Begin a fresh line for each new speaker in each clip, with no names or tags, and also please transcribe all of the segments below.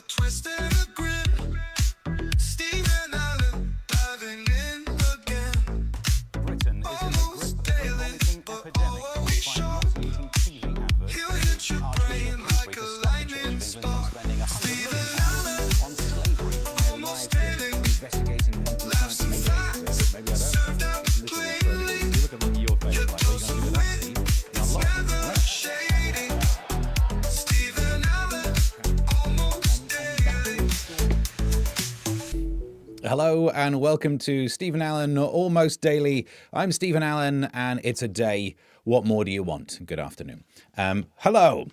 Twisted a grin. Stephen Allen diving in again.
Britain is in the grip of a vomiting epidemic caused by nauseating TV adverts.
He'll hit your brain like a lightning spark. Stephen Allen,
on slavery.
almost daily.
Investigating
Laughs and facts, served up plainly.
You look at your face
Your
like, what are
dose
you
of
going to do that,
wit
Steve?
is never shady. Stephen Allen, almost daily.
Hello and welcome to Stephen Allen Almost Daily. I'm Stephen Allen and it's a day. What more do you want? Good afternoon. Hello.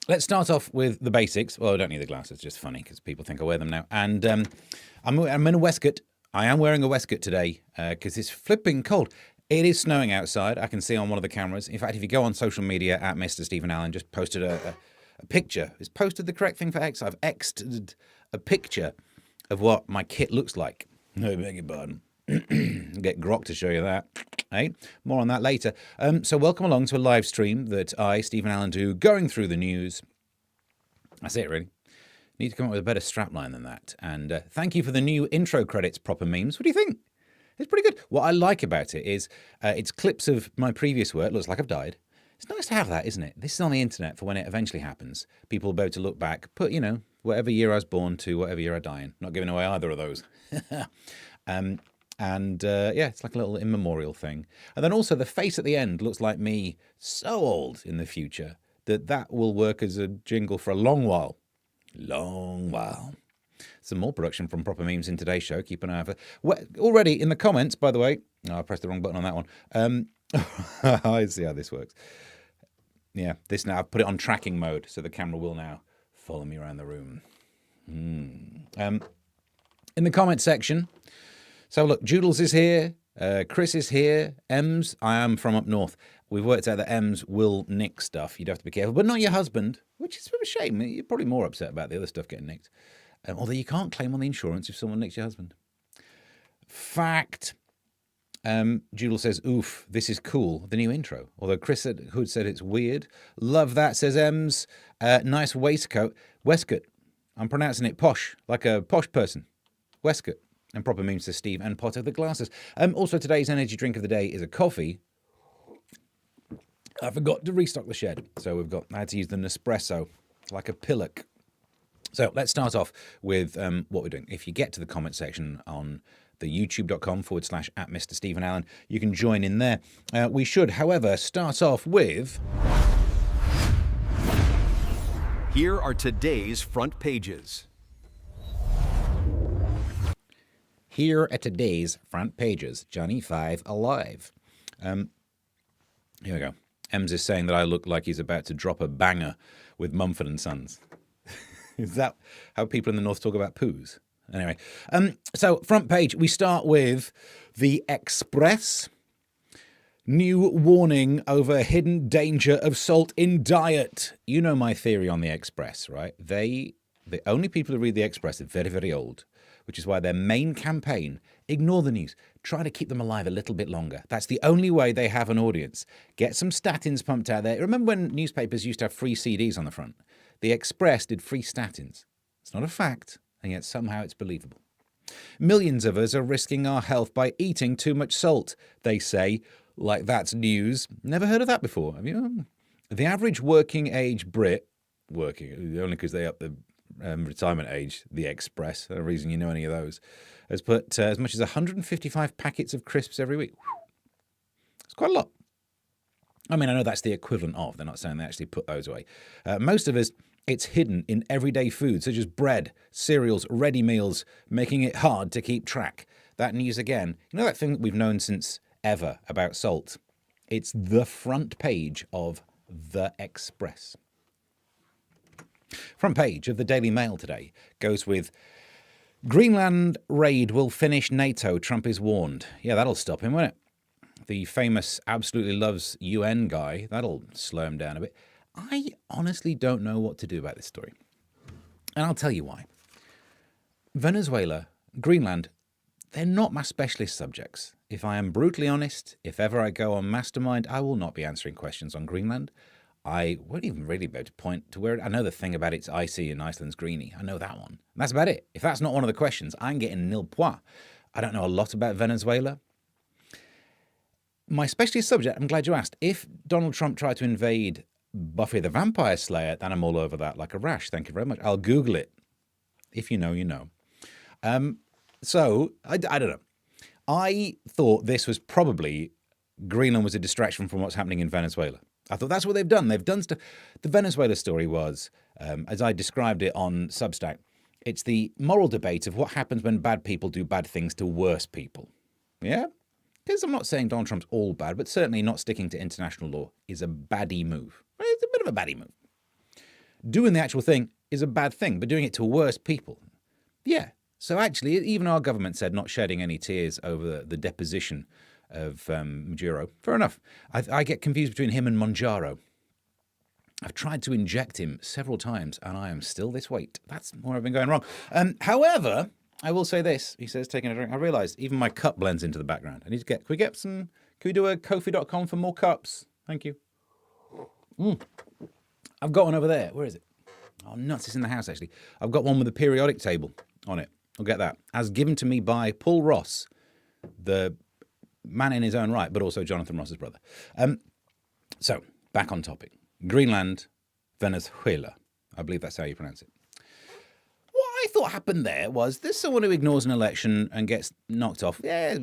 Let's start off with the basics. Well, I don't need the glasses, just funny because people think I wear them now. And I'm in a waistcoat. I am wearing a waistcoat today because it's flipping cold. It is snowing outside. I can see on one of the cameras. In fact, if you go on social media at Mr. Stephen Allen, just posted a picture. It's posted the correct thing for X. I've X'd a picture of what my kit looks like. No, beg your pardon. Get Grok to show you that. Hey, more on that later. So welcome along to a live stream that I, Stephen Allen, do, going through the news. That's it, really. Need to come up with a better strapline than that. And thank you for the new intro credits, Proper Memes. What do you think? It's pretty good. What I like about it is it's clips of my previous work. Looks like I've died. It's nice to have that, isn't it? This is on the internet for when it eventually happens. People will be able to look back, put, whatever year I was born to whatever year I die in. Not giving away either of those. It's like a little immemorial thing. And then also the face at the end looks like me so old in the future that will work as a jingle for a long while. Long while. Some more production from Proper Memes in today's show. Keep an eye out for already in the comments, by the way. Oh, I pressed the wrong button on that one. I see how this works. Yeah, this now, I've put it on tracking mode, so the camera will now follow me around the room. In the comment section, so look, Joodles is here, Chris is here, Ems, I am from up north. We've worked out that Ems will nick stuff. You'd have to be careful, but not your husband, which is a shame. You're probably more upset about the other stuff getting nicked. Although you can't claim on the insurance if someone nicks your husband. Fact. Judel says, oof, this is cool, the new intro. Although Chris Hood said it's weird. Love that, says Ems. Nice waistcoat. Waistcoat. I'm pronouncing it posh, like a posh person. Waistcoat. And Proper Memes says Steve and Potter the glasses. Also, today's energy drink of the day is a coffee. I forgot to restock the shed. So I had to use the Nespresso, like a pillock. So let's start off with what we're doing. If you get to the comment section on the youtube.com/@Mr. Stephen Allen, you can join in there. We should, however, start off with...
Here are today's front pages.
Here are today's front pages. Johnny 5 alive. Here we go. Ems is saying that I look like he's about to drop a banger with Mumford & Sons. Is that how people in the north talk about poos? Anyway, so front page, we start with the Express. New warning over hidden danger of salt in diet. You know my theory on the Express, right? The only people who read the Express are very, very old, which is why their main campaign, ignore the news, try to keep them alive a little bit longer. That's the only way they have an audience. Get some statins pumped out there. Remember when newspapers used to have free CDs on the front? The Express did free statins. It's not a fact, and yet somehow it's believable. Millions of us are risking our health by eating too much salt, they say. Like that's news. Never heard of that before, have you? The average working age Brit, only because they up the retirement age, the Express, no reason you know any of those, has put as much as 155 packets of crisps every week. It's quite a lot. I mean, I know that's the equivalent of. They're not saying they actually put those away. Most of us, it's hidden in everyday food, such as bread, cereals, ready meals, making it hard to keep track. That news again. You know that thing that we've known since ever about salt? It's the front page of The Express. Front page of the Daily Mail today goes with Greenland raid will finish NATO, Trump is warned. Yeah, that'll stop him, won't it? The famous absolutely loves UN guy, that'll slow him down a bit. I honestly don't know what to do about this story. And I'll tell you why. Venezuela, Greenland, they're not my specialist subjects. If I am brutally honest, if ever I go on Mastermind, I will not be answering questions on Greenland. I won't even really be able to point to where. I know the thing about it's icy and Iceland's greeny. I know that one. And that's about it. If that's not one of the questions, I'm getting nil point. I don't know a lot about Venezuela. My specialist subject, I'm glad you asked. If Donald Trump tried to invade Buffy the Vampire Slayer, then I'm all over that like a rash. Thank you very much. I'll Google it. If you know, you know. So, I don't know. I thought this was probably Greenland was a distraction from what's happening in Venezuela. I thought that's what they've done. They've done stuff. The Venezuela story was, as I described it on Substack, it's the moral debate of what happens when bad people do bad things to worse people. Yeah? Because I'm not saying Donald Trump's all bad, but certainly not sticking to international law is a baddie move. It's a bit of a baddie move. Doing the actual thing is a bad thing, but doing it to worse people. Yeah. So actually, even our government said not shedding any tears over the deposition of Maduro. Fair enough. I get confused between him and Monjaro. I've tried to inject him several times, and I am still this weight. That's where I've been going wrong. However, I will say this. He says, taking a drink. I realised even my cup blends into the background. I need to get. Can we get some? Can we do a Ko-fi.com for more cups? Thank you. I've got one over there. Where is it? Oh, nuts. It's in the house, actually. I've got one with a periodic table on it. I'll get that. As given to me by Paul Ross, the man in his own right, but also Jonathan Ross's brother. So, back on topic. Greenland, Venezuela. I believe that's how you pronounce it. What I thought happened there was there's someone who ignores an election and gets knocked off. Yeah,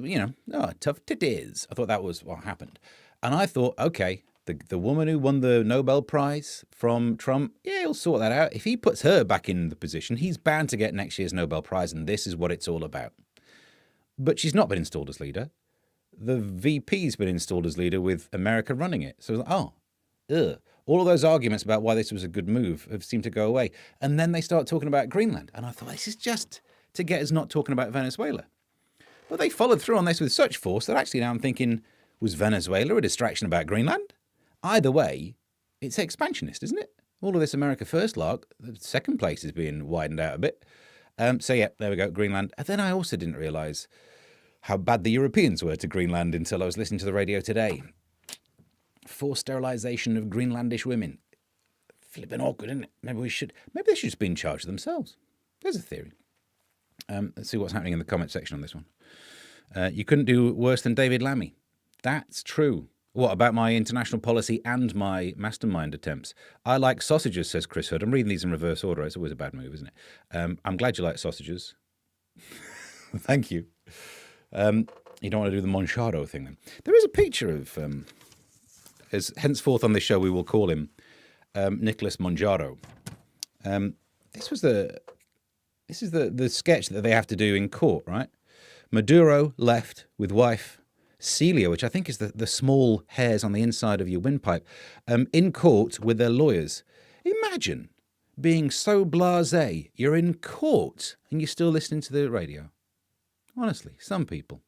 tough titties. I thought that was what happened. And I thought, okay, the woman who won the Nobel Prize from Trump, yeah, he'll sort that out. If he puts her back in the position, he's bound to get next year's Nobel Prize, and this is what it's all about. But she's not been installed as leader. The VP's been installed as leader with America running it. So, all of those arguments about why this was a good move have seemed to go away. And then they start talking about Greenland. And I thought, this is just to get us not talking about Venezuela. But they followed through on this with such force that actually now I'm thinking, was Venezuela a distraction about Greenland? Either way, it's expansionist, isn't it? All of this America First lark, the second place is being widened out a bit. So, yeah, there we go, Greenland. And then I also didn't realise how bad the Europeans were to Greenland until I was listening to the radio today. Forced sterilisation of Greenlandish women. Flipping awkward, isn't it? Maybe they should just be in charge of themselves. There's a theory. Let's see what's happening in the comment section on this one. You couldn't do worse than David Lammy. That's true. What about my international policy and my mastermind attempts? I like sausages, says Chris Hood. I'm reading these in reverse order. It's always a bad move, isn't it? I'm glad you like sausages. Thank you. You don't want to do the Monjaro thing then. There is a picture of, as henceforth on this show we will call him Nicholas Monjaro. This is the sketch that they have to do in court, right? Maduro left with wife Celia, which I think is the small hairs on the inside of your windpipe, in court with their lawyers. Imagine being so blasé, you're in court and you're still listening to the radio. Honestly, some people.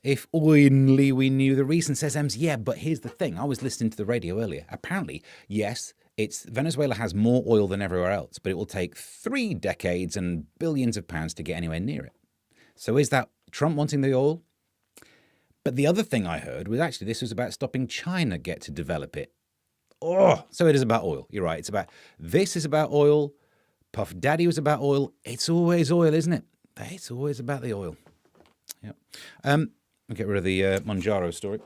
If only we knew the reason, says Ems. Yeah, but here's the thing. I was listening to the radio earlier. Apparently, yes, Venezuela has more oil than everywhere else, but it will take 3 decades and billions of pounds to get anywhere near it. So is that Trump wanting the oil? But the other thing I heard was actually this was about stopping China get to develop it. Oh, so it is about oil. You're right. This is about oil. Puff Daddy was about oil. It's always oil, isn't it? It's always about the oil. Yep. I'll get rid of the Monjaro story.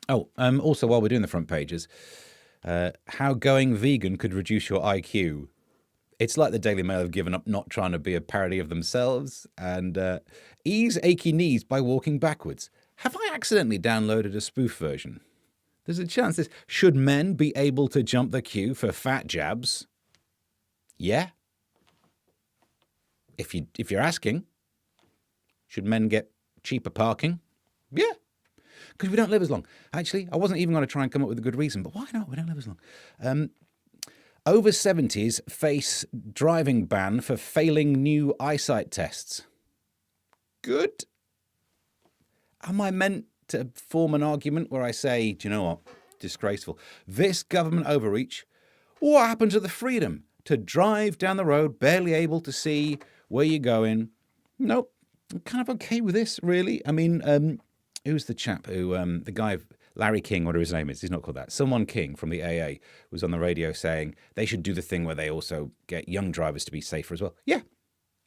Oh, also while we're doing the front pages, how going vegan could reduce your IQ. It's like the Daily Mail have given up not trying to be a parody of themselves, and ease achy knees by walking backwards. Have I accidentally downloaded a spoof version? There's a chance this. Should men be able to jump the queue for fat jabs? Yeah. If you're asking, should men get cheaper parking? Yeah. Because we don't live as long. Actually, I wasn't even going to try and come up with a good reason, but why not? We don't live as long. Over 70s face driving ban for failing new eyesight tests. Good. Am I meant to form an argument where I say, do you know what? Disgraceful. This government overreach. What happened to the freedom to drive down the road, barely able to see where you're going? Nope. I'm kind of okay with this, really. I mean, who's the chap who, the guy Larry King, whatever his name is, he's not called that. Someone King from the AA was on the radio saying they should do the thing where they also get young drivers to be safer as well. Yeah,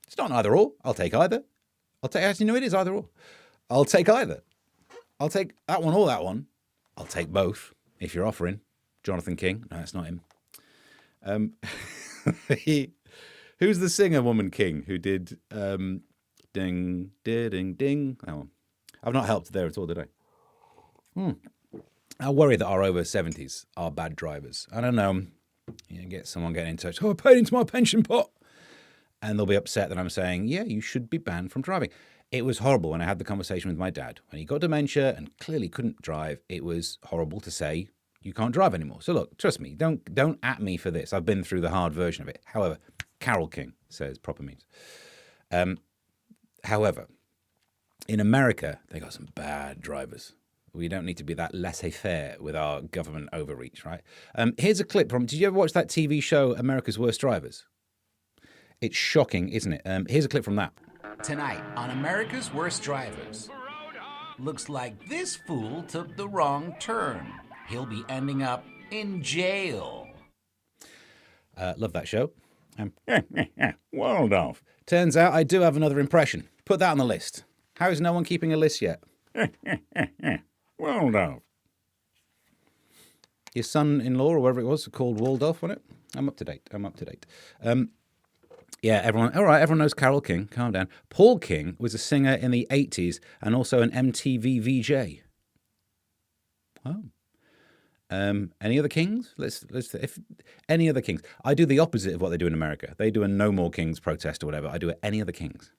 it's not an either or. I'll take either. Actually, no, it is either or. I'll take either. I'll take that one or that one. I'll take both if you're offering. Jonathan King. No, that's not him. Who's the singer woman King who did ding, ding, ding? That one. I've not helped there at all, did I? I worry that our over 70s are bad drivers. I don't know. Get someone getting in touch. Oh, I paid into my pension pot. And they'll be upset that I'm saying, yeah, you should be banned from driving. It was horrible when I had the conversation with my dad. When he got dementia and clearly couldn't drive, it was horrible to say, you can't drive anymore. So look, trust me, don't at me for this. I've been through the hard version of it. However, Carol King says proper means. However, in America, they got some bad drivers. We don't need to be that laissez-faire with our government overreach, right? Here's a clip from, did you ever watch that TV show, America's Worst Drivers? It's shocking, isn't it? Here's a clip from that.
Tonight on America's Worst Drivers. Looks like this fool took the wrong turn. He'll be ending up in jail.
Love that show. Waldorf. Turns out I do have another impression. Put that on the list. How is no one keeping a list yet? Waldorf. Your son-in-law or whatever it was called Waldorf, wasn't it? I'm up to date. Yeah, everyone knows Carol King. Calm down. Paul King was a singer in the 80s and also an MTV VJ. Oh. Any other kings? If any other kings. I do the opposite of what they do in America. They do a No More Kings protest or whatever. I do any other kings.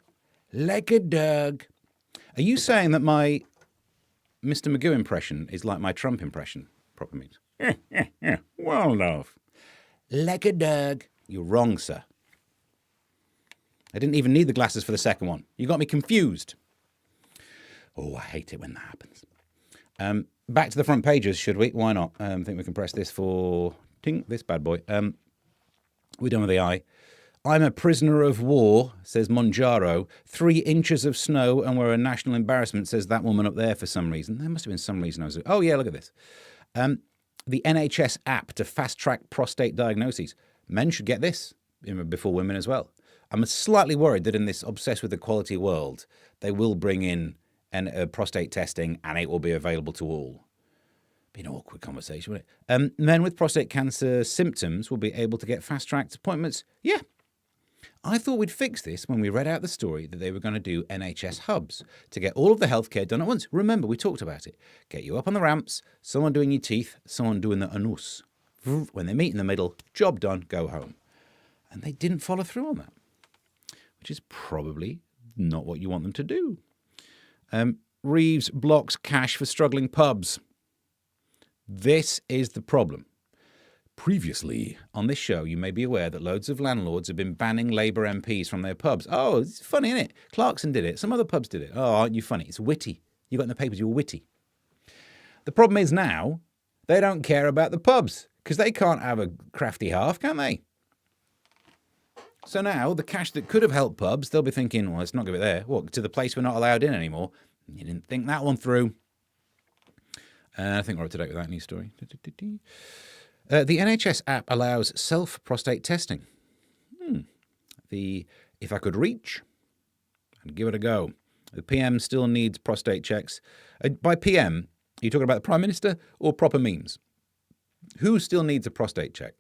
Like a dog. Are you saying that my Mr. Magoo impression is like my Trump impression? Proper means. Waldorf. Like a dog. You're wrong, sir. I didn't even need the glasses for the second one. You got me confused. Oh, I hate it when that happens. Back to the front pages, should we? Why not? I think we can press this for this bad boy. We're done with the eye. I'm a prisoner of war, says Monjaro. 3 inches of snow and we're a national embarrassment, says that woman up there for some reason. There must have been some reason I was... Oh, yeah, look at this. The NHS app to fast-track prostate diagnoses. Men should get this before women as well. I'm slightly worried that in this obsessed with equality world, they will bring in prostate testing and it will be available to all. Be an awkward conversation, wouldn't it? Men with prostate cancer symptoms will be able to get fast-tracked appointments. Yeah. I thought we'd fix this when we read out the story that they were going to do NHS hubs to get all of the healthcare done at once. Remember, we talked about it. Get you up on the ramps, someone doing your teeth, someone doing the anus. When they meet in the middle, job done, go home. And they didn't follow through on that, which is probably not what you want them to do. Reeves blocks cash for struggling pubs. This is the problem. Previously on this show, you may be aware that loads of landlords have been banning Labour MPs from their pubs. Oh, it's funny, isn't it? Clarkson did it. Some other pubs did it. Oh, aren't you funny? It's witty. You got in the papers, you're witty. The problem is now they don't care about the pubs because they can't have a crafty half, can they? So now the cash that could have helped pubs, they'll be thinking, well, let's not give it there. What, to the place we're not allowed in anymore? You didn't think that one through. I think we're up to date with that news story. The NHS app allows self-prostate testing. If I could reach, I'd give it a go. The PM still needs prostate checks. By PM, are you talking about the Prime Minister or proper memes? Who still needs a prostate check?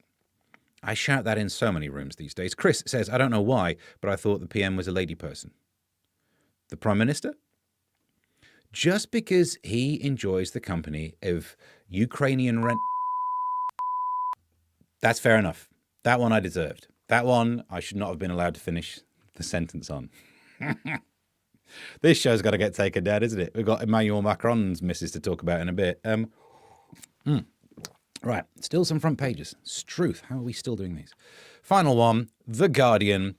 I shout that in so many rooms these days. Chris says, I don't know why, but I thought the PM was a lady person. The Prime Minister? Just because he enjoys the company of Ukrainian rent... That's fair enough. That one I deserved. That one I should not have been allowed to finish the sentence on. This show's got to get taken down, isn't it? We've got Emmanuel Macron's missus to talk about in a bit. Right, still some front pages. Struth, how are we still doing these? Final one, The Guardian.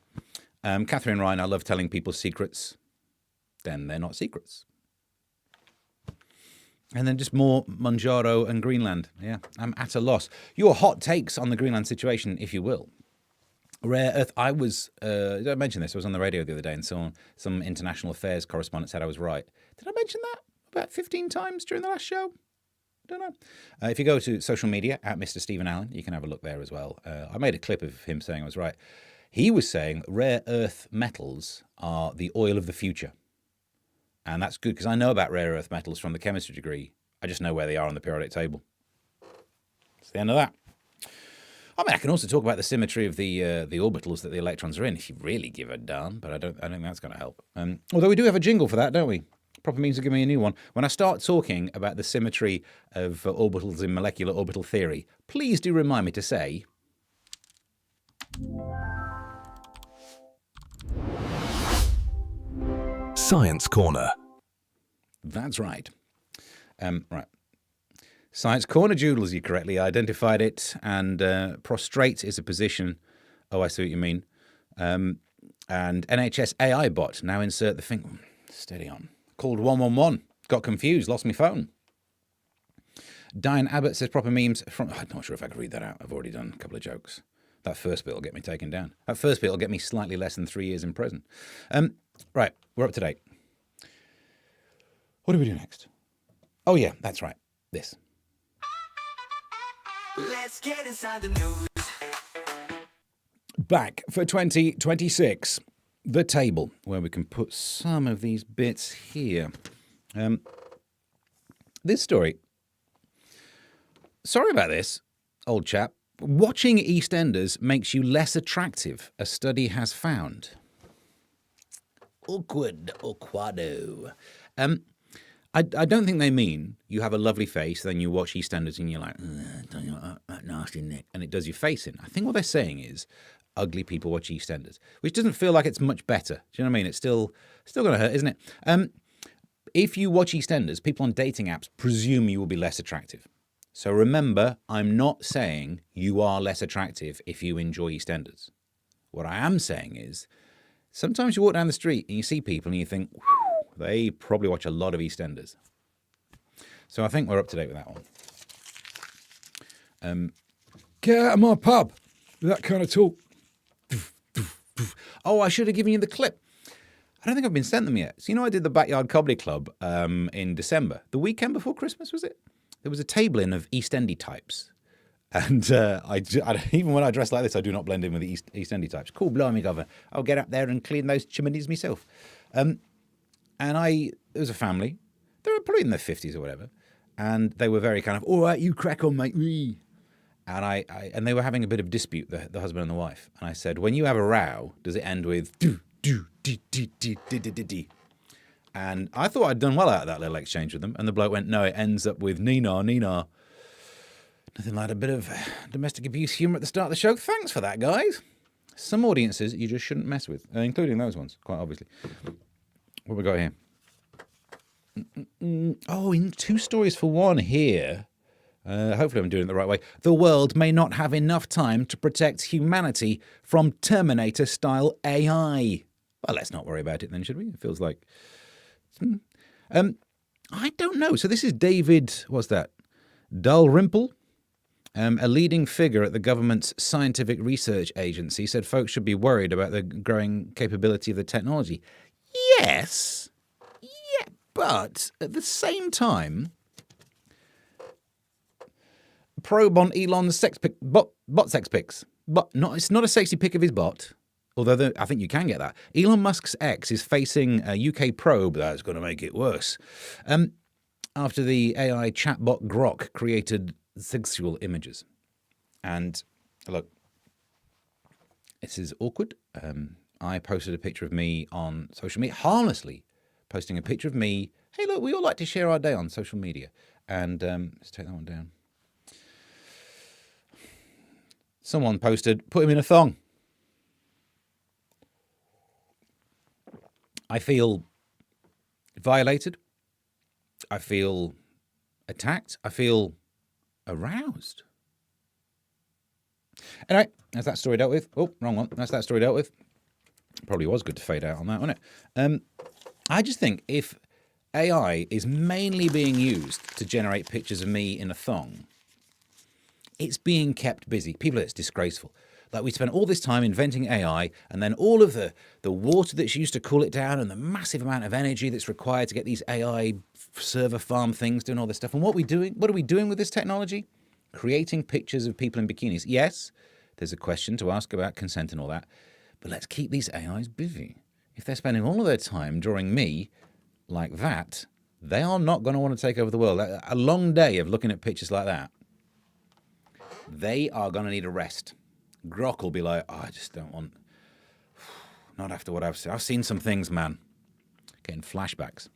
Catherine Ryan, I love telling people secrets. Then they're not secrets. And then just more Monjaro and Greenland. Yeah, I'm at a loss. Your hot takes on the Greenland situation, if you will. Rare Earth, I mentioned this, I was on the radio the other day and some international affairs correspondent said I was right. Did I mention that about 15 times during the last show? I don't know. If you go to social media, at Mr. Stephen Allen, you can have a look there as well. I made a clip of him saying I was right. He was saying rare earth metals are the oil of the future. And that's good, because I know about rare earth metals from the chemistry degree. I just know where they are on the periodic table. That's the end of that. I mean, I can also talk about the symmetry of the orbitals that the electrons are in, if you really give a darn, but I don't think that's going to help. Although we do have a jingle for that, don't we? Proper means to give me a new one. When I start talking about the symmetry of orbitals in molecular orbital theory, please do remind me to say...
Science Corner.
That's right. Right. Science Corner Joodles, you correctly identified it, and prostrate is a position. Oh, I see what you mean. And NHS AI bot, now insert the thing. Steady on. Called 111. Got confused, lost my phone. Diane Abbott says proper memes from... I'm not sure if I can read that out. I've already done a couple of jokes. That first bit will get me taken down. That first bit will get me slightly less than 3 years in prison. Right, we're up to date. What do we do next? Oh, yeah, that's right. This.
Let's get inside the news.
Back for 2026. The table, where we can put some of these bits here. This story. Sorry about this, old chap. Watching EastEnders makes you less attractive, a study has found. Awkwado. I don't think they mean you have a lovely face, then you watch EastEnders and you're like, don't you like that nasty Nick? And it does your face in. I think what they're saying is ugly people watch EastEnders, which doesn't feel like it's much better. Do you know what I mean? It's still going to hurt, isn't it? If you watch EastEnders, people on dating apps presume you will be less attractive. So remember, I'm not saying you are less attractive if you enjoy EastEnders. What I am saying is, sometimes you walk down the street and you see people and you think, they probably watch a lot of EastEnders. So I think we're up to date with that one. Get out of my pub with that kind of talk. Oh, I should have given you the clip. I don't think I've been sent them yet. So, you know, I did the Backyard Comedy Club in December. The weekend before Christmas, was it? There was a table-in of EastEndy types. And I even when I dress like this, I do not blend in with the EastEndy types. Cool, blimey, governor. I'll get up there and clean those chimneys myself. And there was a family. They were probably in their 50s or whatever. And they were very kind of, all right, you crack on, mate. And and they were having a bit of dispute, the husband and the wife. And I said, when you have a row, does it end with do, do, di, di, di, di, di, di, di? And I thought I'd done well out of that little exchange with them. And the bloke went, no, it ends up with Nina, Nina. Nothing like a bit of domestic abuse humour at the start of the show. Thanks for that, guys. Some audiences you just shouldn't mess with, including those ones, quite obviously. What have we got here? Oh, in 2 stories for one here. Hopefully I'm doing it the right way. The world may not have enough time to protect humanity from Terminator-style AI. Well, let's not worry about it then, should we? It feels like... I don't know. So this is David, what's that? Dalrymple? A leading figure at the government's scientific research agency said folks should be worried about the growing capability of the technology. Yes. Yeah, but at the same time, probe on Elon's sex pic, bot sex pics. But it's not a sexy pic of his bot, although I think you can get that. Elon Musk's ex is facing a UK probe that's going to make it worse. After the AI chatbot Grok created sexual images. And look, this is awkward. I posted a picture of me on social media, harmlessly posting a picture of me. Hey, look, we all like to share our day on social media. And let's take that one down. Someone posted, put him in a thong. I feel violated. I feel attacked. I feel aroused. Anyway, that's that story dealt with. Oh, wrong one. That's that story dealt with. Probably was good to fade out on that, wasn't it? I just think if AI is mainly being used to generate pictures of me in a thong, it's being kept busy. People, it's disgraceful. Like we spent all this time inventing AI, and then all of the water that's used to cool it down, and the massive amount of energy that's required to get these AI server farm things doing all this stuff. And what are we doing? What are we doing with this technology? Creating pictures of people in bikinis. Yes, there's a question to ask about consent and all that, but let's keep these AIs busy. If they're spending all of their time drawing me like that, they are not going to want to take over the world. A long day of looking at pictures like that, they are going to need a rest. Grok will be like, oh, I just don't want, not after what I've seen. I've seen some things, man. Getting flashbacks.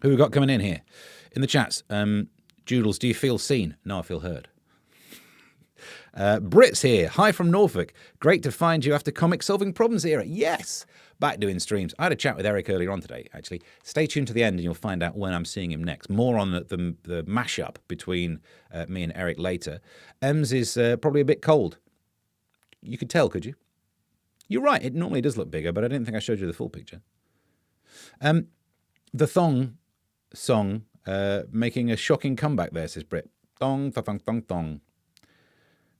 Who we got coming in here? In the chats, Joodles, do you feel seen? No, I feel heard. Brit's here. Hi from Norfolk. Great to find you after Comic Solving Problems era. Yes. Back doing streams. I had a chat with Eric earlier on today, actually. Stay tuned to the end and you'll find out when I'm seeing him next. More on the mashup between me and Eric later. Ems is probably a bit cold. You could tell, could you? You're right. It normally does look bigger, but I didn't think I showed you the full picture. The thong song making a shocking comeback there, says Brit. Thong, thong, thong, thong.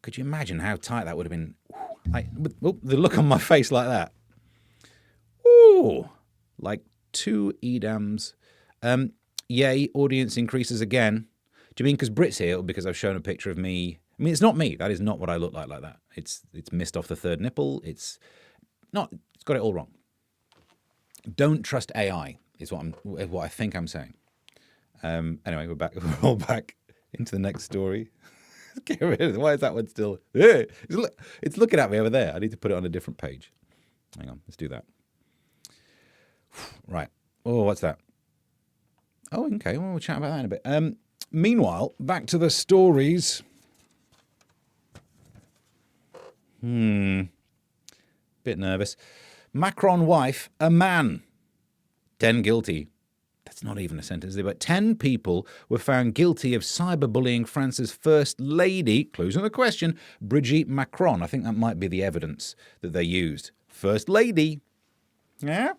Could you imagine how tight that would have been? Like, the look on my face like that. Ooh, like 2 Edams. Yay, audience increases again. Do you mean because Brit's here or because I've shown a picture of me? I mean, it's not me. That is not what I look like that. It's missed off the third nipple. It's got it all wrong. Don't trust AI is what I think I'm saying. Anyway, we're back. We're all back into the next story. Get rid of it. Why is that one still? It's looking at me over there. I need to put it on a different page. Hang on, let's do that. Right. Oh, what's that? Oh, okay. Well, we'll chat about that in a bit. Meanwhile, back to the stories. Bit nervous. Macron wife, a man. 10 guilty. That's not even a sentence, is it? But 10 people were found guilty of cyberbullying France's first lady, clues in the question, Brigitte Macron. I think that might be the evidence that they used. First lady. Yeah?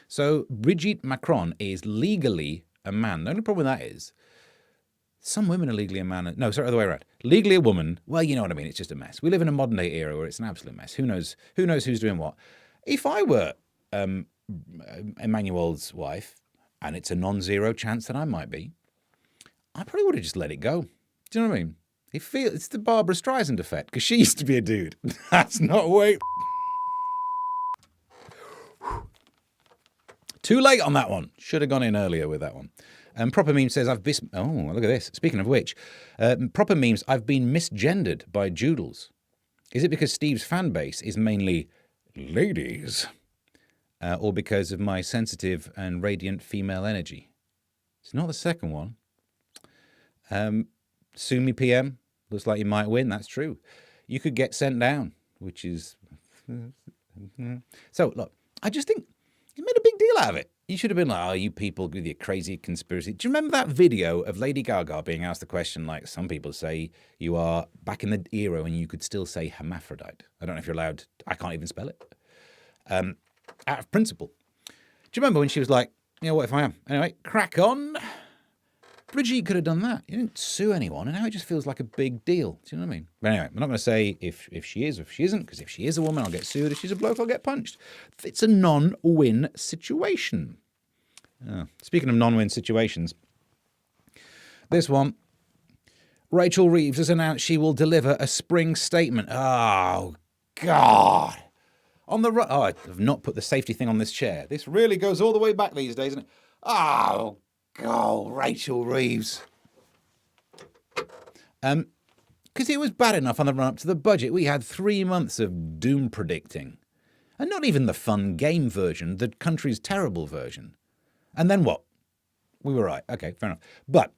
So Brigitte Macron is legally a man. The only problem with that is some women are legally a man. No, sorry, other way around. Legally a woman. Well, you know what I mean. It's just a mess. We live in a modern day era where it's an absolute mess. Who knows who's doing what? If I were Emmanuel's wife, and it's a non-zero chance that I might be, I probably would have just let it go. Do you know what I mean? It's the Barbara Streisand effect, because she used to be a dude. That's not way. Too late on that one. Should have gone in earlier with that one. Proper Meme says, oh, look at this. Speaking of which, Proper Memes, I've been misgendered by Joodles. Is it because Steve's fan base is mainly ladies? Or because of my sensitive and radiant female energy? It's not the second one. Sue me PM. Looks like you might win. That's true. You could get sent down, which is... So, look, I just think you made a big deal out of it. You should have been like, oh, you people with your crazy conspiracy. Do you remember that video of Lady Gaga being asked the question, like some people say you are back in the era when you could still say hermaphrodite? I don't know if you're allowed. I can't even spell it. Out of principle. Do you remember when she was like, you know, what if I am? Anyway, crack on. Brigitte could have done that. You didn't sue anyone, and now it just feels like a big deal. Do you know what I mean? But anyway, I'm not going to say if she is or if she isn't, because if she is a woman, I'll get sued. If she's a bloke, I'll get punched. It's a non-win situation. Speaking of non-win situations, this one, Rachel Reeves has announced she will deliver a spring statement. Oh, God. I've not put the safety thing on this chair. This really goes all the way back these days, isn't it? Oh, God, Rachel Reeves. Because it was bad enough on the run-up to the budget. We had 3 months of doom predicting. And not even the fun game version, the country's terrible version. And then what? We were right. Okay, fair enough. But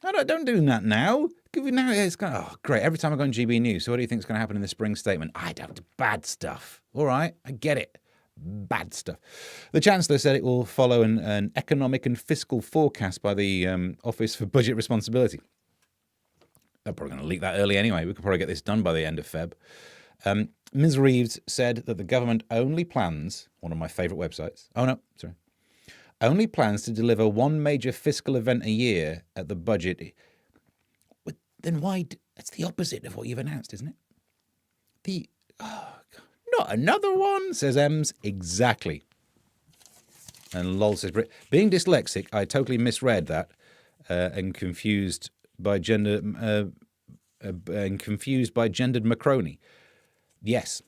don't do that now. Now it's going, oh, great. Every time I go on GB News, so what do you think is going to happen in the spring statement? I don't. Bad stuff. All right, I get it. Bad stuff. The Chancellor said it will follow an economic and fiscal forecast by the Office for Budget Responsibility. They're probably going to leak that early anyway. We could probably get this done by the end of Feb. Ms. Reeves said that the government only plans, one of my favourite websites, only plans to deliver one major fiscal event a year at the budget. Then why? That's the opposite of what you've announced, isn't it? The not another one, says Ems. Exactly. And lol says Brit. Being dyslexic, I totally misread that and confused by gendered Macroni. Yes.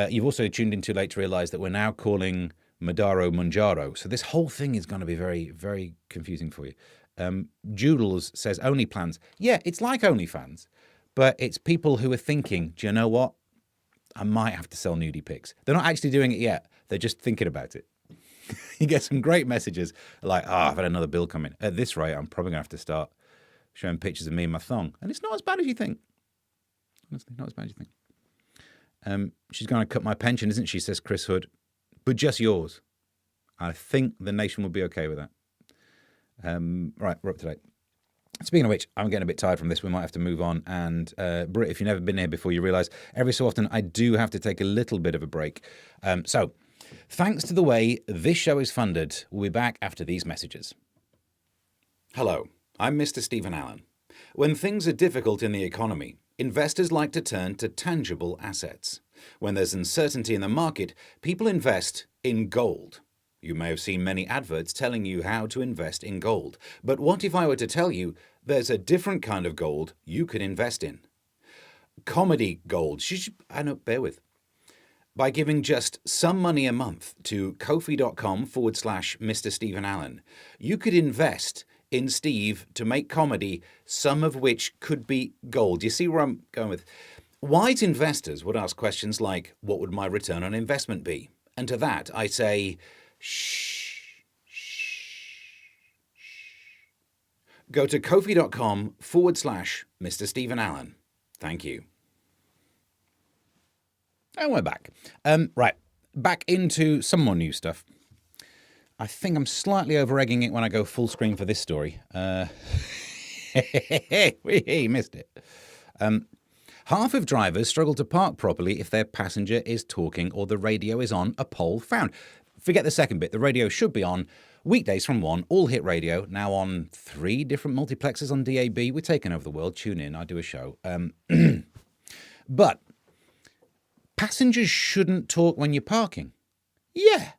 You've also tuned in too late to realise that we're now calling Madaro Munjaro. So this whole thing is going to be very, very confusing for you. Joodles says only plans. Yeah, it's like OnlyFans, but it's people who are thinking, do you know what? I might have to sell nudie pics. They're not actually doing it yet. They're just thinking about it. You get some great messages like, I've had another bill come in. At this rate, I'm probably going to have to start showing pictures of me and my thong. And it's not as bad as you think. Honestly, not as bad as you think. She's going to cut my pension, isn't she, says Chris Hood. But just yours. I think the nation will be okay with that. Right, we're up to date. Speaking of which, I'm getting a bit tired from this. We might have to move on. And Britt, if you've never been here before, you realise every so often I do have to take a little bit of a break. So, thanks to the way this show is funded, we'll be back after these messages. Hello, I'm Mr. Stephen Allen. When things are difficult in the economy, investors like to turn to tangible assets. When there's uncertainty in the market, people invest in gold. You may have seen many adverts telling you how to invest in gold. But what if I were to tell you there's a different kind of gold you can invest in? Comedy gold. I know, bear with. By giving just some money a month to kofi.com/Mr. Stephen Allen, you could invest in Steve to make comedy, some of which could be gold. You see where I'm going with? Wise investors would ask questions like, what would my return on investment be? And to that, I say, shh. Go to kofi.com/Mr. Stephen Allen. Thank you. And we're back. Right, back into some more new stuff. I think I'm slightly over-egging it when I go full screen for this story. We missed it. Half of drivers struggle to park properly if their passenger is talking or the radio is on, a poll found. Forget the second bit. The radio should be on weekdays from 1, all hit radio, now on 3 different multiplexes on DAB. We're taking over the world. Tune in. I do a show. But passengers shouldn't talk when you're parking. Yeah.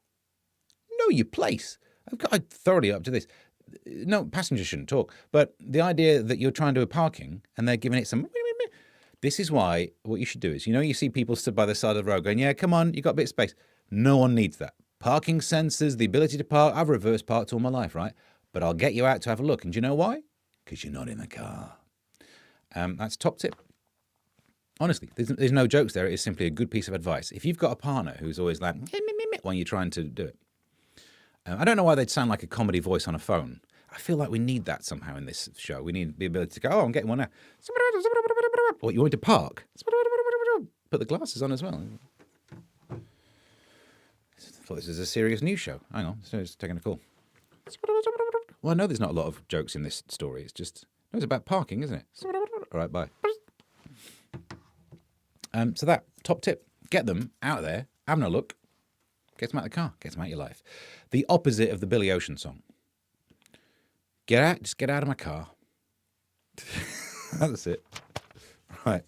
Know your place. I'm thoroughly up to this. No, passengers shouldn't talk. But the idea that you're trying to do a parking and they're giving it some... This is why what you should do is, you see people stood by the side of the road going, yeah, come on, you got a bit of space. No one needs that. Parking sensors, the ability to park. I've reverse parked all my life, right? But I'll get you out to have a look. And do you know why? Because you're not in the car. That's top tip. Honestly, there's no jokes there. It is simply a good piece of advice. If you've got a partner who's always like, when you're trying to do it. I don't know why they'd sound like a comedy voice on a phone. I feel like we need that somehow in this show. We need the ability to go, I'm getting one now. What, you want to park? Put the glasses on as well. I thought this was a serious news show. Hang on, it's taking a call. Well, I know there's not a lot of jokes in this story. It's about parking, isn't it? All right, bye. So that, top tip, get them out of there, having a look, get them out of the car, get them out of your life. The opposite of the Billy Ocean song. Just get out of my car. That's it. Right.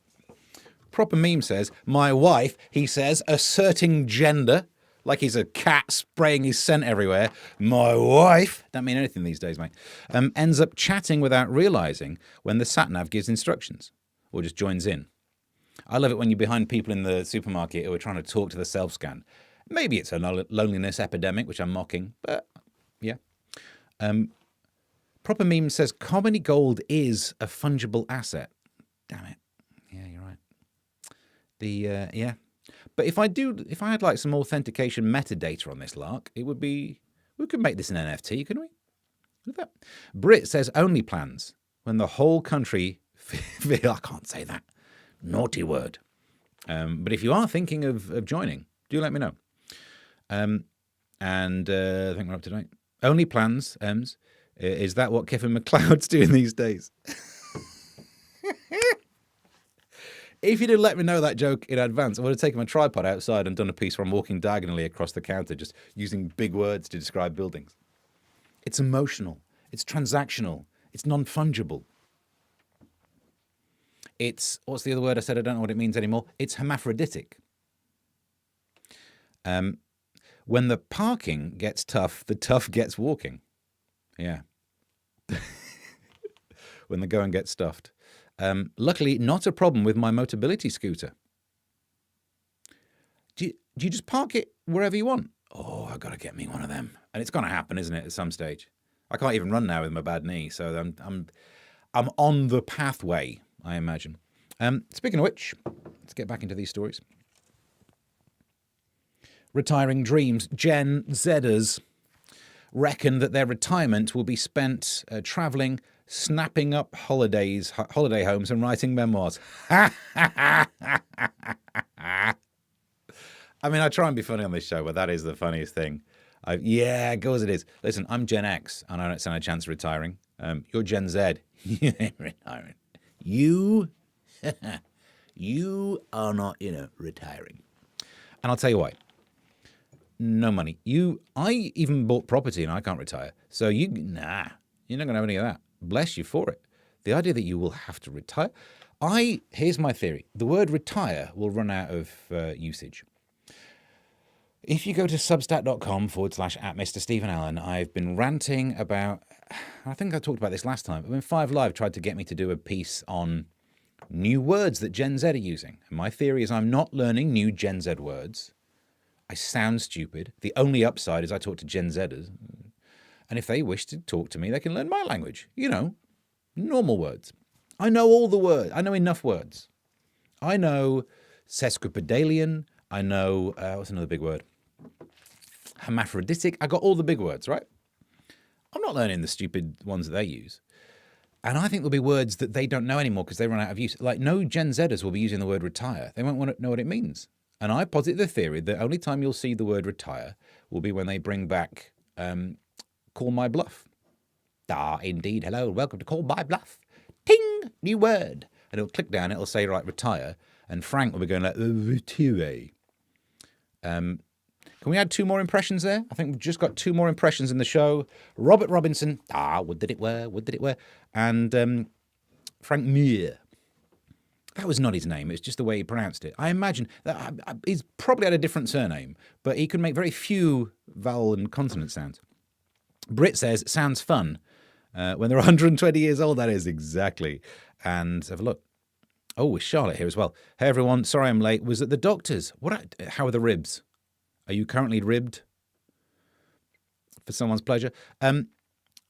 Proper meme says, my wife, he says, asserting gender, like he's a cat spraying his scent everywhere. My wife, don't mean anything these days, mate, ends up chatting without realising when the sat-nav gives instructions or just joins in. I love it when you're behind people in the supermarket who are trying to talk to the self-scan. Maybe it's a loneliness epidemic, which I'm mocking, but yeah. Proper meme says, comedy gold is a fungible asset. Damn it. Yeah, you're right. Yeah. But if I had like some authentication metadata on this lark, it would be, we could make this an NFT, couldn't we? Look at that. Brit says only plans when the whole country, I can't say that. Naughty word. But if you are thinking of joining, do let me know. And I think we're up to date. Only plans, Ems. Is that what Kevin McLeod's doing these days? If you'd have let me know that joke in advance, I would have taken my tripod outside and done a piece where I'm walking diagonally across the counter, just using big words to describe buildings. It's emotional. It's transactional. It's non-fungible. It's, what's the other word I said? I don't know what it means anymore. It's hermaphroditic. When the parking gets tough, the tough gets walking. Yeah. When the going gets stuffed. Luckily, not a problem with my Motability scooter. Do you just park it wherever you want? Oh, I've got to get me one of them. And it's going to happen, isn't it, at some stage? I can't even run now with my bad knee, so I'm on the pathway, I imagine. Speaking of which, let's get back into these stories. Retiring dreams. Gen Zers reckon that their retirement will be spent travelling, snapping up holiday homes and writing memoirs. I mean, I try and be funny on this show, but that is the funniest thing. Yeah, go as it is. Listen, I'm Gen X, and I don't stand a chance of retiring. You're Gen Z. You ain't retiring. You are not, retiring. And I'll tell you why. No money. I even bought property, and I can't retire. So you're not going to have any of that. Bless you for it. The idea that you will have to retire. Here's my theory. The word retire will run out of usage. If you go to substack.com/@Mr. Stephen Allen, I've been ranting about, I think I talked about this last time, but when 5 Live tried to get me to do a piece on new words that Gen Z are using. And my theory is I'm not learning new Gen Z words. I sound stupid. The only upside is I talk to Gen Zers. And if they wish to talk to me, they can learn my language. Normal words. I know all the words. I know enough words. I know sesquipedalian. I know, what's another big word? Hermaphroditic. I got all the big words, right? I'm not learning the stupid ones that they use. And I think there'll be words that they don't know anymore because they run out of use. Like, no Gen Zers will be using the word retire. They won't want to know what it means. And I posit the theory that the only time you'll see the word retire will be when they bring back Call My Bluff. Indeed. Hello, welcome to Call My Bluff. Ting! New word. And it'll click down, it'll say, right, retire. And Frank will be going like, retire. Can we add 2 more impressions there? I think we've just got 2 more impressions in the show. Robert Robinson. Would that it were. And Frank Muir. That was not his name. It's just the way he pronounced it. I imagine that he's probably had a different surname, but he could make very few vowel and consonant sounds. Brit says, sounds fun. When they're 120 years old, that is exactly. And have a look. Oh, it's Charlotte here as well. Hey, everyone. Sorry I'm late. Was at the doctor's. How are the ribs? Are you currently ribbed? For someone's pleasure.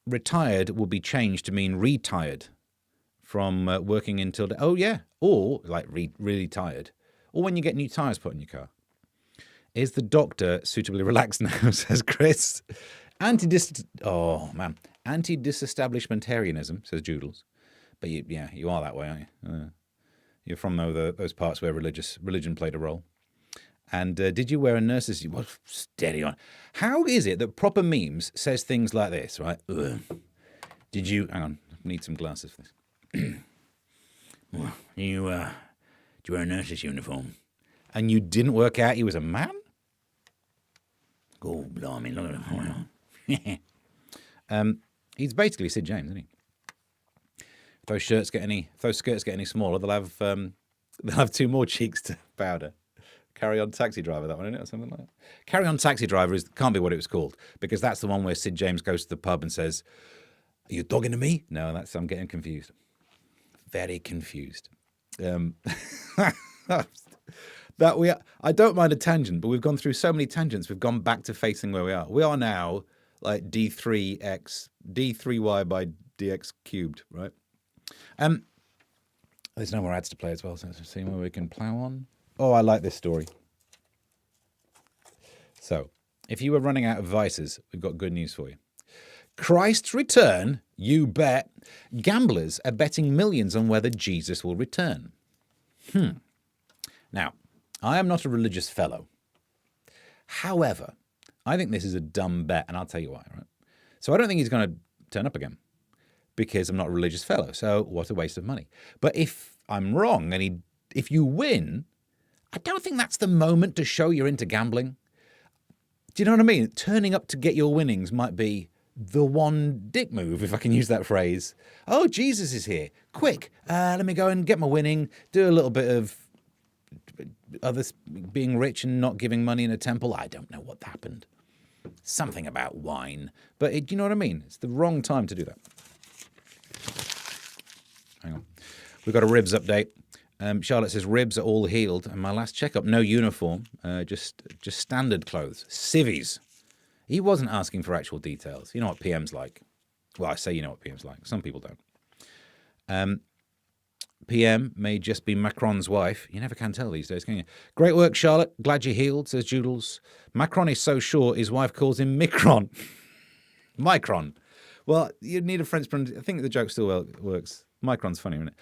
Retired will be changed to mean retired from working until... Oh, yeah. Or, like, really tired. Or when you get new tyres put in your car. Is the doctor suitably relaxed now, says Chris. Anti-disestablishmentarianism, says Joodles. But you are that way, aren't you? You're from those parts where religion played a role. And did you wear a nurse's... Well, steady on. How is it that proper memes says things like this, right? Did you... Hang on. I need some glasses for this. Well, did you wear a nurse's uniform? And you didn't work out he was a man? Oh, blimey, look at him. He's basically Sid James, isn't he? If those skirts get any smaller, they'll have 2 more cheeks to powder. Carry On Taxi Driver, that one, isn't it? Or something like that. Carry On Taxi Driver can't be what it was called, because that's the one where Sid James goes to the pub and says, are you talking to me? No, I'm getting confused. Very confused. I don't mind a tangent, but we've gone through so many tangents, we've gone back to facing where we are. We are now like D3y by dx cubed, right? There's no more ads to play as well, so let's see where we can plow on. Oh, I like this story. So, if you were running out of vices, we've got good news for you. Christ's return, you bet. Gamblers are betting millions on whether Jesus will return. Now, I am not a religious fellow. However, I think this is a dumb bet, and I'll tell you why, right? So I don't think he's going to turn up again, because I'm not a religious fellow, so what a waste of money. But if I'm wrong, and if you win, I don't think that's the moment to show you're into gambling. Do you know what I mean? Turning up to get your winnings might be the one dick move, if I can use that phrase. Oh, Jesus is here. Quick, let me go and get my winning, do a little bit of others being rich and not giving money in a temple. I don't know what happened. Something about wine. But do you know what I mean? It's the wrong time to do that. Hang on. We've got a ribs update. Charlotte says ribs are all healed. And my last checkup, no uniform, just standard clothes. Civvies. He wasn't asking for actual details. You know what PM's like. Well, I say you know what PM's like. Some people don't. PM may just be Macron's wife. You never can tell these days, can you? Great work, Charlotte. Glad you healed, says Joodles. Macron is so short, his wife calls him Micron. Micron. Well, you'd need a French pronunciation. I think the joke still works. Micron's funny, isn't it?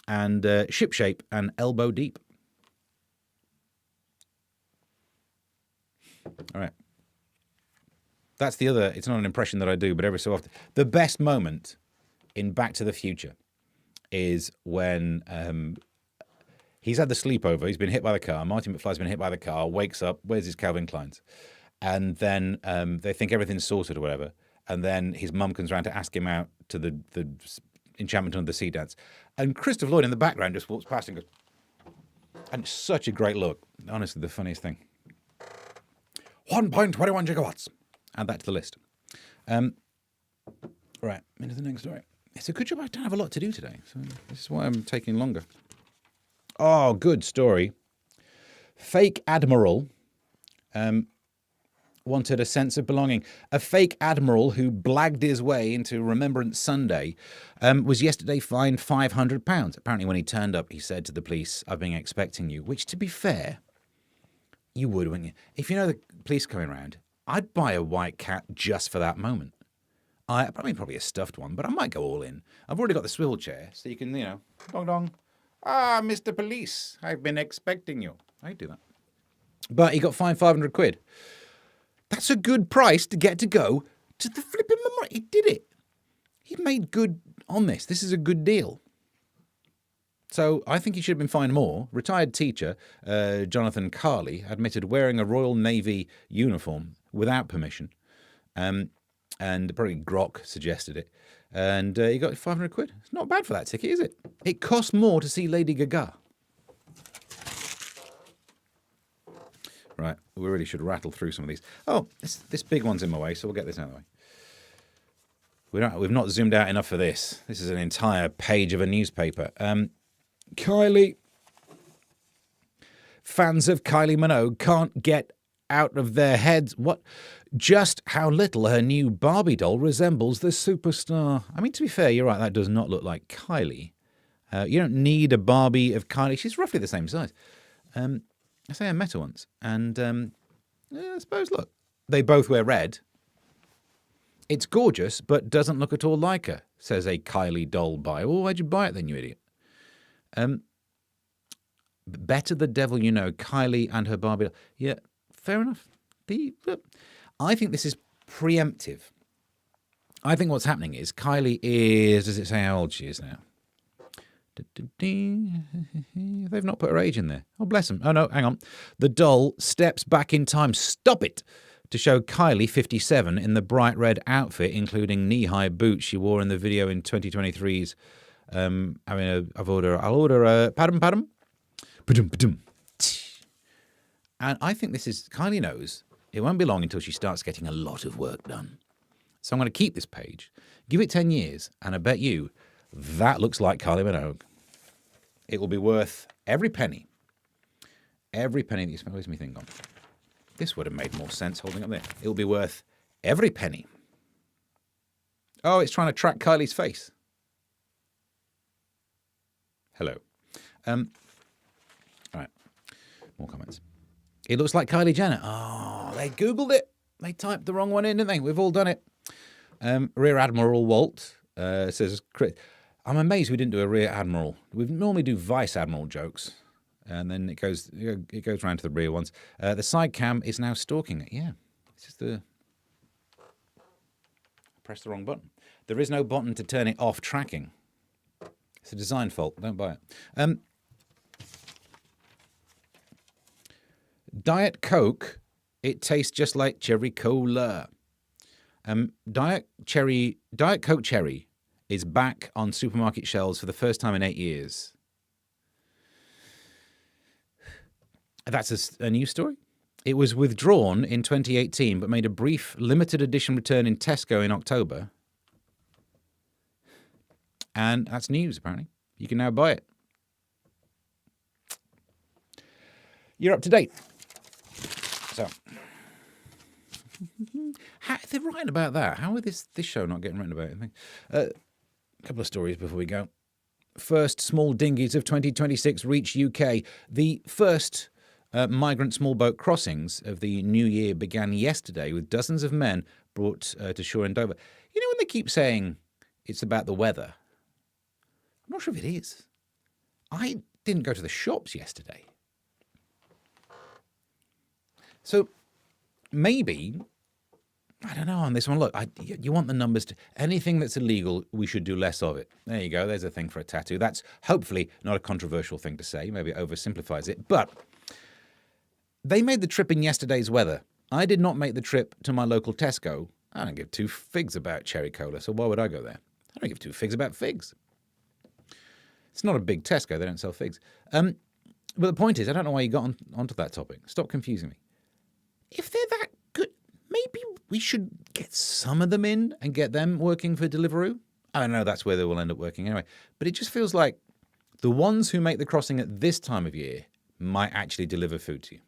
And ship shape and elbow deep. All right. That's the other, it's not an impression that I do, but every so often. The best moment in Back to the Future is when he's had the sleepover, he's been hit by the car, Marty McFly's been hit by the car, wakes up, where's his Calvin Kleins? And then they think everything's sorted or whatever, and then his mum comes around to ask him out to the Enchantment Under the Sea dance. And Christopher Lloyd in the background just walks past and goes, and it's such a great look. Honestly, the funniest thing. 1.21 gigawatts. Add that to the list. Right, into the next story. It's a good job I don't have a lot to do today. So this is why I'm taking longer. Oh, good story. Fake admiral wanted a sense of belonging. A fake admiral who blagged his way into Remembrance Sunday was yesterday fined £500. Apparently when he turned up, he said to the police, I've been expecting you. Which, to be fair, you would, wouldn't you? If you know the police coming around, I'd buy a white cat just for that moment. I mean, probably a stuffed one, but I might go all in. I've already got the swivel chair, so you can, dong dong. Ah, Mr. Police, I've been expecting you. I'd do that. But he got fined £500. That's a good price to get to go to the flipping memorial. He did it. He made good on this. This is a good deal. So I think he should have been fined more. Retired teacher Jonathan Kylie admitted wearing a Royal Navy uniform without permission. And probably Grok suggested it. And he got £500. It's not bad for that ticket, is it? It costs more to see Lady Gaga. Right, we really should rattle through some of these. Oh, this big one's in my way, so we'll get this out of the way. We've not zoomed out enough for this. This is an entire page of a newspaper. Kylie. Fans of Kylie Minogue can't get out of their heads just how little her new Barbie doll resembles the superstar. I mean, to be fair, you're right, that does not look like Kylie. You don't need a Barbie of Kylie. She's roughly the same size. I say I met her once, and I suppose, look, they both wear red. It's gorgeous, but doesn't look at all like her, says a Kylie doll buyer. Well, why'd you buy it then, you idiot? Better the devil you know, Kylie and her Barbie doll. Yeah, fair enough. I think this is preemptive. I think what's happening is Kylie is, does it say how old she is now? They've not put her age in there. Oh, bless them. Oh, no, hang on. The doll steps back in time. Stop it! To show Kylie, 57, in the bright red outfit, including knee-high boots she wore in the video in 2023's. I'll order a padam. And I think this is, Kylie knows it won't be long until she starts getting a lot of work done. So I'm going to keep this page, give it 10 years, and I bet you that looks like Kylie Minogue. It will be worth every penny. Every penny that you spend. Where's my thing gone? This would have made more sense holding up there. It will be worth every penny. Oh, it's trying to track Kylie's face. Hello. All right. More comments. It looks like Kylie Jenner. Oh, they Googled it. They typed the wrong one in, didn't they? We've all done it. Rear Admiral Walt says, I'm amazed we didn't do a Rear Admiral. We normally do Vice Admiral jokes. And then it goes around to the rear ones. The side cam is now stalking it. Yeah. It's just I pressed the wrong button. There is no button to turn it off tracking. It's a design fault. Don't buy it. Diet Coke, it tastes just like cherry cola. Diet Coke Cherry is back on supermarket shelves for the first time in 8 years. That's a news story. It was withdrawn in 2018, but made a brief limited edition return in Tesco in October. And that's news, apparently. You can now buy it. You're up to date. So, they're right about that. How are this show not getting written about? A couple of stories before we go. First small dinghies of 2026 reach UK. The first migrant small boat crossings of the new year began yesterday with dozens of men brought to shore in Dover. You know when they keep saying it's about the weather? I'm not sure if it is. I didn't go to the shops yesterday. So maybe, I don't know on this one. Look, you want the numbers to, anything that's illegal, we should do less of it. There you go. There's a thing for a tattoo. That's hopefully not a controversial thing to say. Maybe it oversimplifies it. But they made the trip in yesterday's weather. I did not make the trip to my local Tesco. I don't give two figs about cherry cola, so why would I go there? I don't give two figs about figs. It's not a big Tesco. They don't sell figs. But the point is, I don't know why you got onto that topic. Stop confusing me. If they're that good, maybe we should get some of them in and get them working for Deliveroo. I don't know, that's where they will end up working anyway. But it just feels like the ones who make the crossing at this time of year might actually deliver food to you.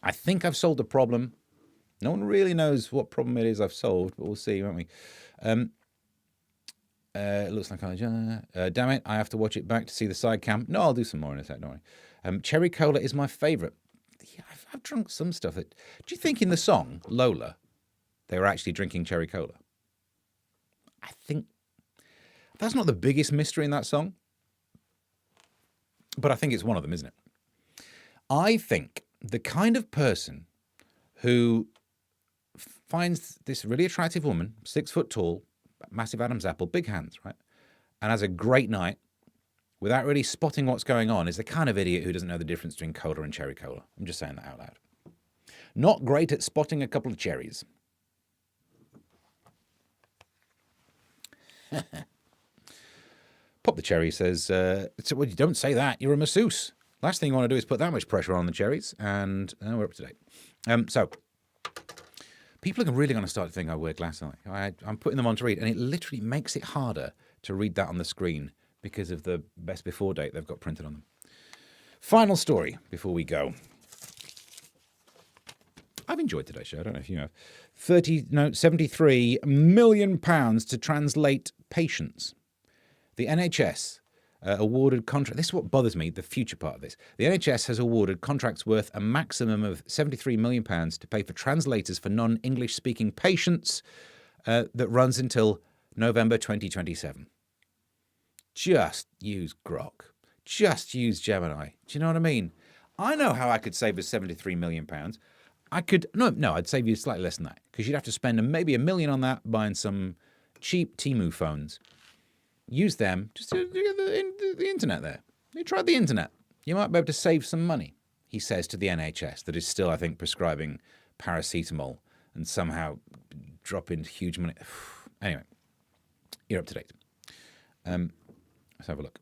I think I've solved the problem. No one really knows what problem it is I've solved, but we'll see, won't we? It looks like damn it, I have to watch it back to see the side cam. No, I'll do some more in a sec, don't worry. Cherry cola is my favourite. Yeah, I've drunk some stuff. Do you think in the song, Lola, they were actually drinking cherry cola? I think that's not the biggest mystery in that song. But I think it's one of them, isn't it? I think the kind of person who finds this really attractive woman, 6 foot tall, massive Adam's apple, big hands, right? And has a great night without really spotting what's going on is the kind of idiot who doesn't know the difference between cola and cherry cola. I'm just saying that out loud. Not great at spotting a couple of cherries. Pop the Cherry says, well, you don't say that. You're a masseuse. Last thing you want to do is put that much pressure on the cherries. And we're up to date. So people are really going to start to think I wear glasses, aren't they? I'm putting them on to read, and it literally makes it harder to read that on the screen because of the best before date they've got printed on them. Final story before we go. I've enjoyed today's show. I don't know if you have. 73 million pounds to translate patients. The NHS awarded contract. This is what bothers me, the future part of this. The NHS has awarded contracts worth a maximum of 73 million pounds to pay for translators for non-English speaking patients that runs until November 2027. Just use Grok. Just use Gemini. Do you know what I mean? I know how I could save us 73 million pounds. I'd save you slightly less than that because you'd have to spend maybe $1 million on that buying some cheap Temu phones. Use them just to get the internet there. You tried the internet. You might be able to save some money, he says to the NHS that is still, I think, prescribing paracetamol and somehow dropping huge money. Anyway, you're up to date. Let's have a look.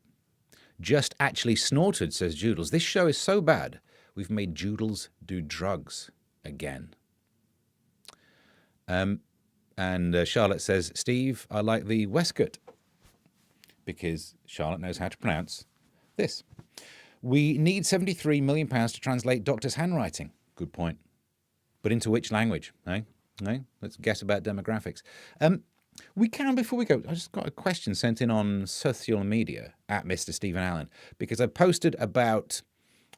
Just actually snorted, says Joodles. This show is so bad, we've made Joodles do drugs again. And Charlotte says, Steve, I like the Westcott. Because Charlotte knows how to pronounce this. We need £73 million to translate doctors' handwriting. Good point. But into which language? Eh? Let's guess about demographics. We can, before we go, I just got a question sent in on social media at Mr. Stephen Allen, because I posted about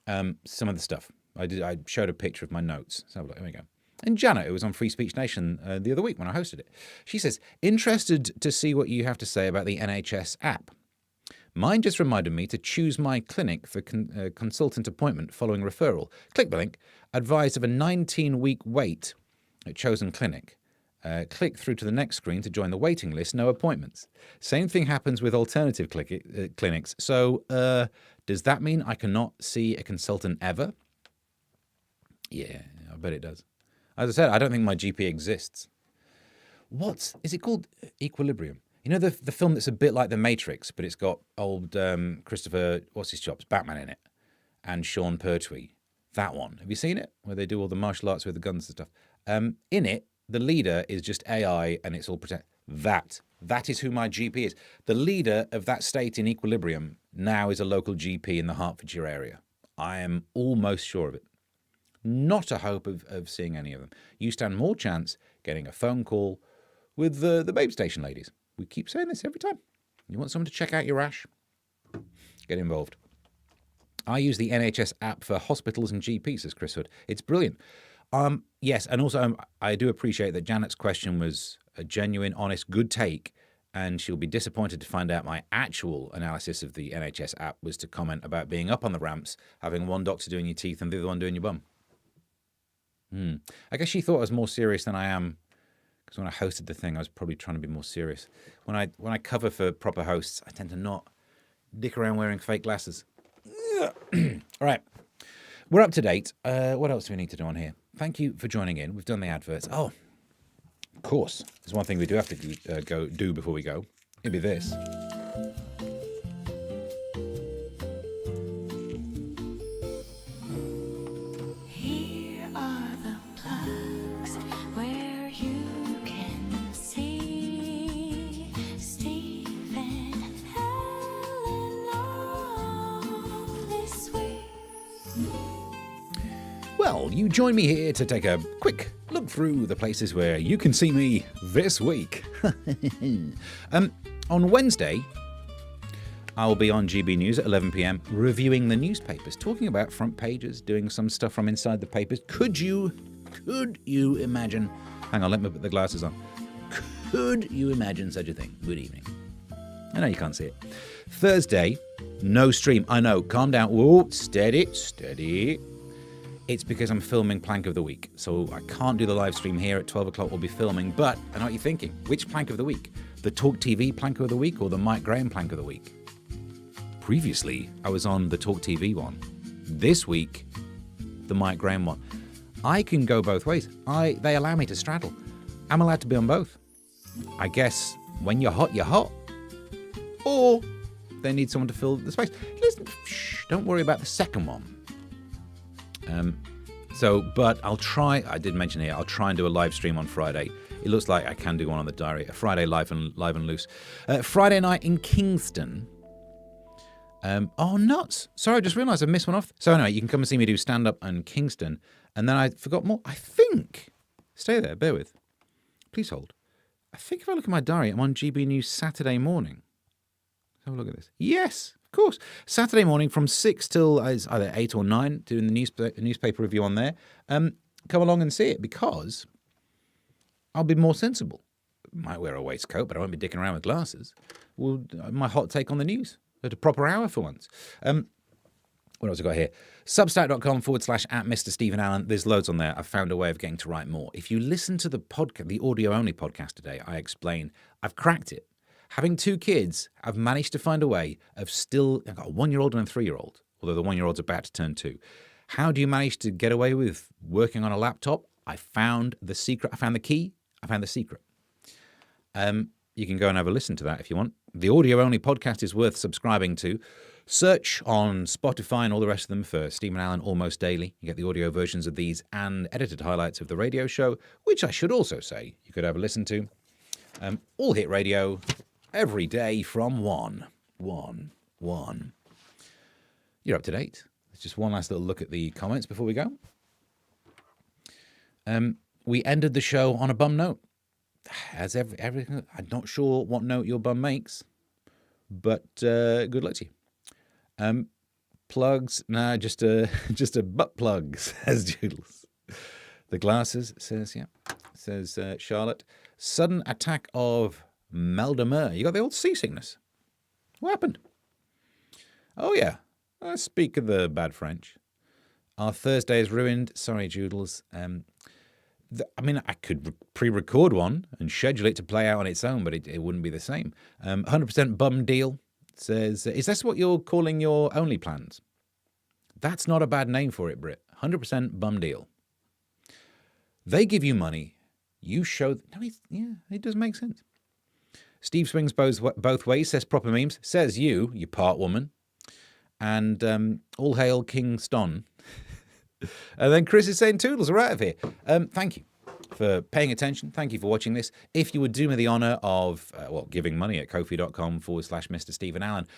some of the stuff. I showed a picture of my notes. So here we go. And Janet, who was on Free Speech Nation the other week when I hosted it, she says, interested to see what you have to say about the NHS app. Mine just reminded me to choose my clinic for consultant appointment following referral. Click the link. Advised of a 19-week wait at chosen clinic. Click through to the next screen to join the waiting list. No appointments. Same thing happens with alternative clinics. So does that mean I cannot see a consultant ever? Yeah, I bet it does. As I said, I don't think my GP exists. Is it called? Equilibrium. You know the film that's a bit like The Matrix, but it's got old Christopher, what's his chops, Batman in it, and Sean Pertwee. That one. Have you seen it? Where they do all the martial arts with the guns and stuff. In it, the leader is just AI, and it's all pretend. That is who my GP is. The leader of that state in Equilibrium now is a local GP in the Hertfordshire area. I am almost sure of it. Not a hope of seeing any of them. You stand more chance getting a phone call with the Babe Station ladies. We keep saying this every time. You want someone to check out your rash? Get involved. I use the NHS app for hospitals and GPs, says Chris Hood. It's brilliant. Yes, and also I do appreciate that Janet's question was a genuine, honest, good take, and she'll be disappointed to find out my actual analysis of the NHS app was to comment about being up on the ramps, having one doctor doing your teeth and the other one doing your bum. I guess she thought I was more serious than I am, because when I hosted the thing, I was probably trying to be more serious. When I cover for proper hosts, I tend to not dick around wearing fake glasses. All right. We're up to date. What else do we need to do on here? Thank you for joining in. We've done the adverts. Oh, of course. There's one thing we do have to do before we go. It'd be this.
Here are the plugs where you can see Steve and Helen all this week.
Well, you join me here to take a quick look through the places where you can see me this week. On Wednesday, I'll be on GB News at 11 p.m. reviewing the newspapers, talking about front pages, doing some stuff from inside the papers. Could you imagine? Hang on, let me put the glasses on. Could you imagine such a thing? Good evening. I know you can't see it. Thursday, no stream. I know, calm down. Whoa, steady. It's because I'm filming Plank of the Week, so I can't do the live stream here at 12 o'clock. We'll be filming, but I know what you're thinking. Which Plank of the Week? The Talk TV Plank of the Week or the Mike Graham Plank of the Week? Previously, I was on the Talk TV one. This week, the Mike Graham one. I can go both ways. They allow me to straddle. I'm allowed to be on both. I guess when you're hot, you're hot. Or they need someone to fill the space. Listen, don't worry about the second one. But I'll try, I did mention here, I'll try and do a live stream on Friday. It looks like I can do one on the diary. A Friday live and loose. Friday night in Kingston. Oh, nuts. Sorry, I just realised I missed one off. So anyway, you can come and see me do stand-up in Kingston. And then I forgot more. I think, stay there, bear with. Please hold. I think if I look at my diary, I'm on GB News Saturday morning. Let's have a look at this. Yes, of course. Saturday morning from 6 till either 8 or 9, doing the newspaper review on there. Come along and see it, because I'll be more sensible. Might wear a waistcoat, but I won't be dicking around with glasses. Well, my hot take on the news at a proper hour for once. What else have I got here? Substack.com/@Mr. Stephen Allen. There's loads on there. I've found a way of getting to write more. If you listen to the podcast, the audio-only podcast today, I explain I've cracked it. Having 2 kids, I've managed to find a way of I've got a 1-year-old and a 3-year-old, although the 1-year-old's about to turn 2. How do you manage to get away with working on a laptop? I found the secret. I found the key. I found the secret. You can go and have a listen to that if you want. The audio-only podcast is worth subscribing to. Search on Spotify and all the rest of them for Stephen Allen Almost Daily. You get the audio versions of these and edited highlights of the radio show, which I should also say you could have a listen to. All hit radio every day from 1. You're up to date. There's just one last little look at the comments before we go. We ended the show on a bum note. As everything, I'm not sure what note your bum makes, but good luck to you. Plugs, nah, just a butt plug, says Doodles. The glasses, says Charlotte. Sudden attack of Maldemer. You got the old seasickness. What happened? Oh yeah, speak of the bad French. Our Thursday is ruined. Sorry, Doodles. I could pre-record one and schedule it to play out on its own, but it wouldn't be the same. 100% bum deal says, is this what you're calling your only plans? That's not a bad name for it, Brit. 100% bum deal. They give you money You show... No, it does make sense. Steve swings both ways, says proper memes. Says you part woman. And all hail King Ston. And then Chris is saying toodles, we're out of here. Thank you for paying attention. Thank you for watching this. If you would do me the honour of, giving money at kofi.com/Mr. Stephen Allen.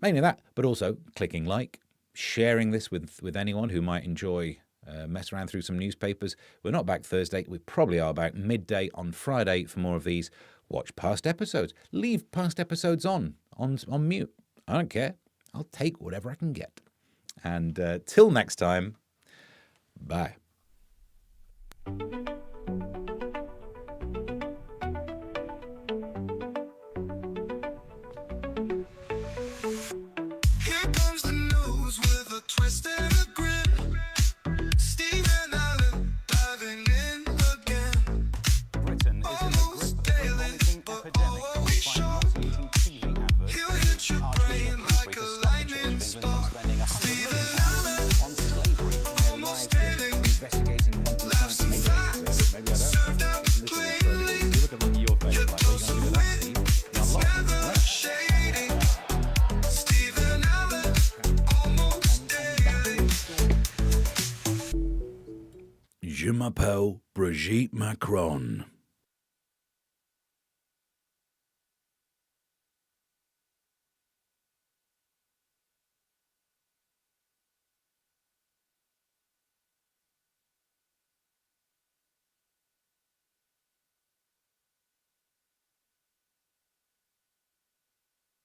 Mainly that, but also clicking like, sharing this with anyone who might enjoy mess around through some newspapers. We're not back Thursday. We probably are about midday on Friday for more of these. Watch past episodes. Leave past episodes on mute. I don't care. I'll take whatever I can get. And till next time, bye.
Here comes the news with a twist and a grin. Stephen Allen diving in again.
Britain is in the grip of a vomiting epidemic.
are we sure?
TV adverts.
He'll hit your brain like a lightning spark. Stephen Allen,
On slavery.
almost daily,
Investigating
laughs and facts, served out plainly. You're dosing wit, it's never shady. Stephen Allen, almost daily.
Je m'appelle Brigitte Macron.